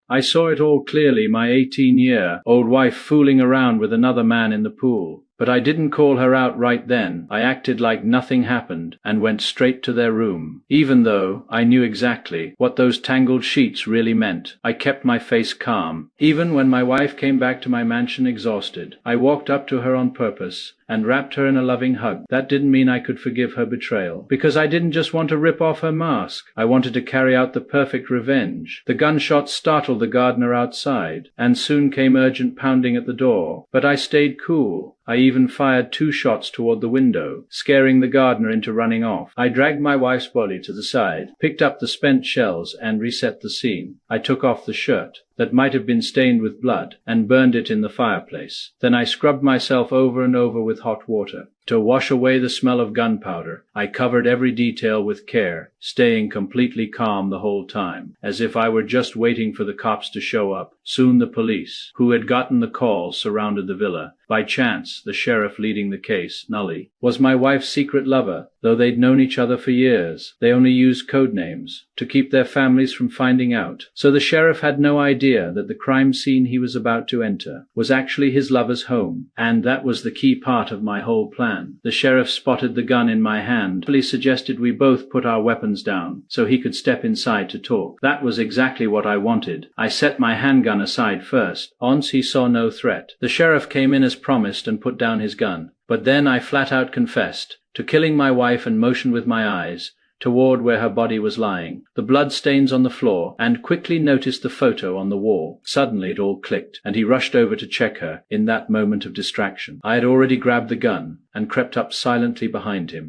I saw it all clearly, my 18-year-old wife fooling around with another man in the pool. But I didn't call her out right then. I acted like nothing happened and went straight to their room. Even though I knew exactly what those tangled sheets really meant, I kept my face calm. Even when my wife came back to my mansion exhausted, I walked up to her on purpose and wrapped her in a loving hug. That didn't mean I could forgive her betrayal, because I didn't just want to rip off her mask. I wanted to carry out the perfect revenge. The gunshots startled the gardener outside, and soon came urgent pounding at the door. But I stayed cool. I even fired 2 shots toward the window, scaring the gardener into running off. I dragged my wife's body to the side, picked up the spent shells, and reset the scene. I took off the shirt that might have been stained with blood and burned it in the fireplace. Then I scrubbed myself over and over with hot water to wash away the smell of gunpowder. I covered every detail with care, staying completely calm the whole time, as if I were just waiting for the cops to show up. Soon the police, who had gotten the call, surrounded the villa. By chance, the sheriff leading the case, Nully, was my wife's secret lover. Though they'd known each other for years, they only used code names to keep their families from finding out. So the sheriff had no idea that the crime scene he was about to enter was actually his lover's home, and that was the key part of my whole plan. The sheriff spotted the gun in my hand. He suggested we both put our weapons down so he could step inside to talk. That was exactly what I wanted. I set my handgun aside first. Once he saw no threat, the sheriff came in as promised and put down his gun. But then I flat out confessed to killing my wife and motioned with my eyes toward where her body was lying, the blood stains on the floor, and quickly noticed the photo on the wall. Suddenly it all clicked, and he rushed over to check her in that moment of distraction. I had already grabbed the gun and crept up silently behind him.